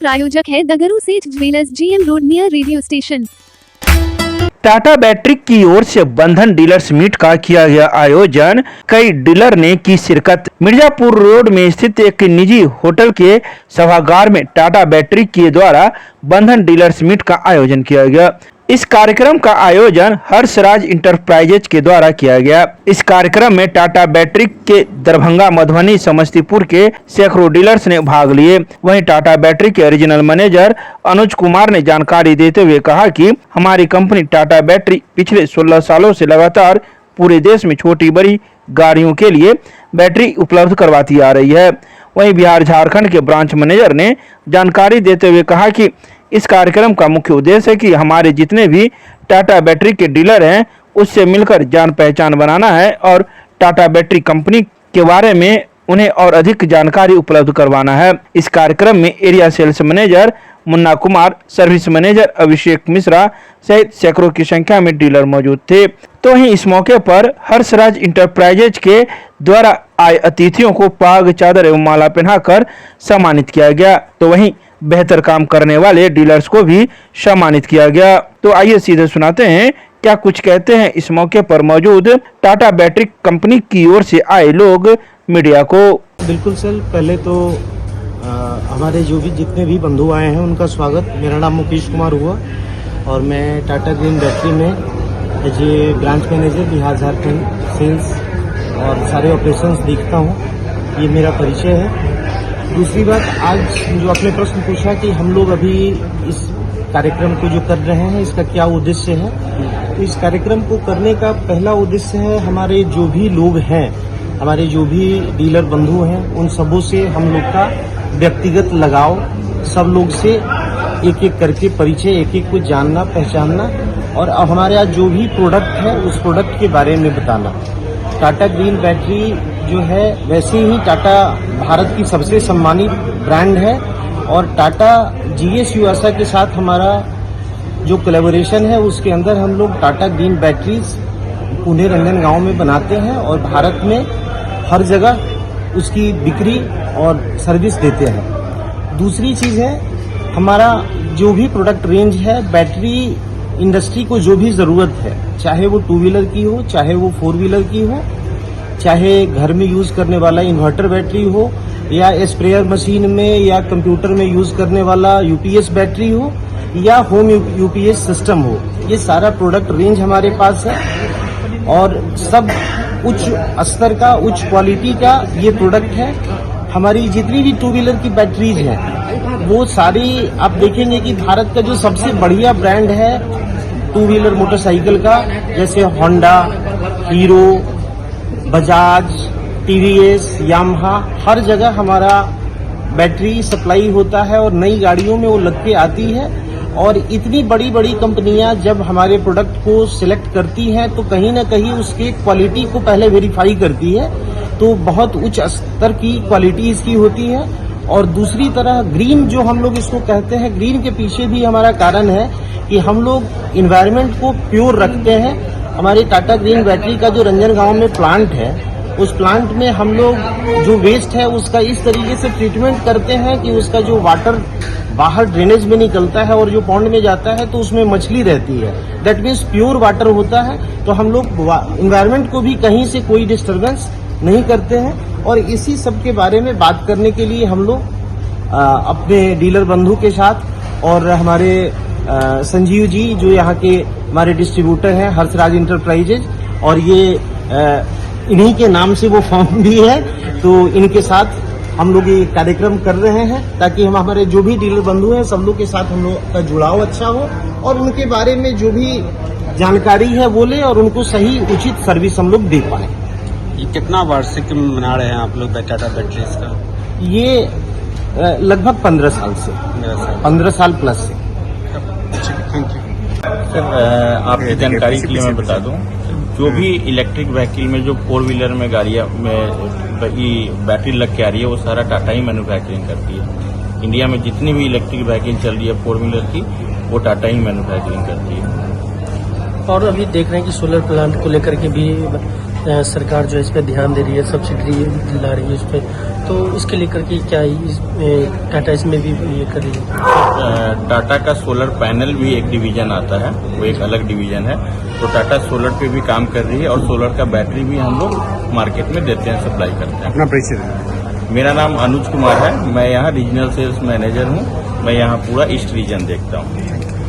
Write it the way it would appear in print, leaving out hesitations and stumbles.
प्रायोजक है द गुरु सेठ jewellers, GM road near radio station. Tata battery की ओर से बंधन डीलर्स मीट का किया गया आयोजन। कई डीलर ने की शिरकत। मिर्जापुर रोड में स्थित एक निजी होटल के सभागार में टाटा बैटरी के द्वारा बंधन डीलर्स मीट का आयोजन किया गया। इस कार्यक्रम का आयोजन हर्षराज इंटरप्राइजेज के द्वारा किया गया। इस कार्यक्रम में टाटा बैटरी के दरभंगा, मधुबनी, समस्तीपुर के सैकड़ों डीलर्स ने भाग लिए। वहीं टाटा बैटरी के रीजनल मैनेजर अनुज कुमार ने जानकारी देते हुए कहा कि हमारी कंपनी टाटा बैटरी पिछले 16 सालों से लगातार पूरे देश में छोटी बड़ी गाड़ियों के लिए बैटरी उपलब्ध करवाती आ रही है। वहीं बिहार झारखंड के ब्रांच मैनेजर ने जानकारी देते हुए कहा कि इस कार्यक्रम का मुख्य उद्देश्य है कि हमारे जितने भी टाटा बैटरी के डीलर हैं उससे मिलकर जान पहचान बनाना है और टाटा बैटरी कंपनी के बारे में उन्हें और अधिक जानकारी उपलब्ध करवाना है। इस कार्यक्रम में area sales manager Munna Kumar, service manager Abhishek Mishra सहित सैकड़ों की संख्या में डीलर मौजूद थे। तो वहीं इस मौके पर हर्षराज इंटरप्राइजेज के द्वारा आए अतिथियों को पाग, चादर एवं माला पहनाकर सम्मानित किया गया। तो वहीं बेहतर काम करने वाले डीलर्स को भी सम्मानित किया गया। तो आइए सीधे सुनाते हैं क्या कुछ कहते हैं इस मौके पर मौजूद टाटा बैटरी कंपनी की ओर से आए लोग मीडिया को। बिल्कुल सर, पहले तो हमारे जो भी जितने भी बंधु आए हैं उनका स्वागत। मेरा नाम मुकेश कुमार हुआ और मैं टाटा ग्रीन बैटरी में as a branch manager Bihar Jharkhand sales और सारे ऑपरेशंस देखता हूँ। ये मेरा परिचय है। दूसरी बात, आज जो आपने प्रश्न पूछा कि हम लोग अभी इस कार्यक्रम को जो कर रहे हैं इसका क्या उद्देश्य है, तो इस कार्यक्रम को करने का पहला उद्देश्य है हमारे जो भी लोग हैं, हमारे जो भी डीलर बंधु हैं, उन सबों से हम लोग का व्यक्तिगत लगाव, सब लोग से एक एक करके परिचय, एक एक को जानना पहचानना और हमारे यहाँ जो भी प्रोडक्ट है उस प्रोडक्ट के बारे में बताना। टाटा ग्रीन बैटरी जो है वैसे ही टाटा भारत की सबसे सम्मानित ब्रांड है और टाटा GS यूएसए के साथ हमारा जो कोलैबोरेशन है उसके अंदर हम लोग टाटा ग्रीन बैटरीज पुणे रंजनगांव में बनाते हैं और भारत में हर जगह उसकी बिक्री और सर्विस देते हैं। दूसरी चीज है हमारा जो भी प्रोडक्ट रेंज है, बैटरी इंडस्ट्री को जो भी जरूरत है, चाहे वो 2 व्हीलर की हो, चाहे वो 4 व्हीलर की हो, चाहे घर में यूज करने वाला इन्वर्टर बैटरी हो या स्प्रेयर मशीन में या कंप्यूटर में यूज करने वाला UPS बैटरी हो या होम UPS सिस्टम हो, ये सारा प्रोडक्ट रेंज हमारे पास है और सब उच्च स्तर का, उच्च क्वालिटी का ये प्रोडक्ट है। हमारी जितनी भी 2 व्हीलर की बैटरीज हैं वो सारी आप देखेंगे कि भारत का जो सबसे बढ़िया ब्रांड है 2 व्हीलर मोटरसाइकिल का, जैसे Honda, Hero, Bajaj, TVS, Yamaha, हर जगह हमारा बैटरी सप्लाई होता है और नई गाड़ियों में वो लग के आती है। और इतनी बड़ी बड़ी कंपनियां जब हमारे प्रोडक्ट को सिलेक्ट करती हैं तो कहीं ना कहीं उसके क्वालिटी को पहले वेरीफाई करती है, तो बहुत उच्च स्तर की क्वालिटी इसकी होती है। और दूसरी तरह ग्रीन जो हम लोग इसको कहते हैं, ग्रीन के पीछे भी हमारा कारण है कि हम लोग इन्वायरमेंट को प्योर रखते हैं। हमारे टाटा ग्रीन बैटरी का जो रंजनगांव में प्लांट है, उस प्लांट में हम लोग जो वेस्ट है उसका इस तरीके से ट्रीटमेंट करते हैं कि उसका जो वाटर बाहर ड्रेनेज में निकलता है और जो पॉन्ड में जाता है तो उसमें मछली रहती है, दैट मीन्स प्योर वाटर होता है। तो हम लोग इन्वायरमेंट को भी कहीं से कोई डिस्टर्बेंस नहीं करते हैं। और इसी सब के बारे में बात करने के लिए हम लोग अपने डीलर बंधु के साथ और हमारे संजीव जी जो यहाँ के हमारे डिस्ट्रीब्यूटर हैं हर्षराज इंटरप्राइजेज, और ये इन्हीं के नाम से वो फॉर्म भी है, तो इनके साथ हम लोग ये कार्यक्रम कर रहे हैं ताकि हम हमारे जो भी डीलर बंधु हैं सब लोग के साथ हम लोग का जुड़ाव अच्छा हो और उनके बारे में जो भी जानकारी है वो ले और उनको सही उचित सर्विस हम लोग दे पाए। ये कितना वार्षिक मना रहे हैं आप लोग टाटा बैटरीज का? ये लगभग 15 साल से, 15 साल प्लस से। Thank you sir. आपकी जानकारी के लिए मैं बता दूं, जो भी इलेक्ट्रिक व्हीकल में जो 4 व्हीलर में गाड़ियां में बैटरी लग के आ रही है वो सारा टाटा ही मैन्युफैक्चरिंग करती है। इंडिया में जितनी भी इलेक्ट्रिक व्हीकल चल रही है 4 व्हीलर की, वो टाटा ही मैन्युफैक्चरिंग करती है। और अभी देख रहे हैं कि सोलर प्लांट को लेकर के भी सरकार जो है इस पे ध्यान दे रही है, सब्सिडी दिला रही है इस पे, तो इसके लेकर के क्या टाटा इसमें भी ये कर रही है? टाटा का सोलर पैनल भी एक डिवीजन आता है, वो एक अलग डिवीजन है। तो टाटा सोलर पे भी काम कर रही है और सोलर का बैटरी भी हम लोग मार्केट में देते हैं, सप्लाई करते हैं। अपना परिचय। मेरा नाम अनुज कुमार है, मैं यहाँ रीजनल सेल्स मैनेजर हूँ। मैं यहाँ पूरा ईस्ट रीजन देखता हूँ।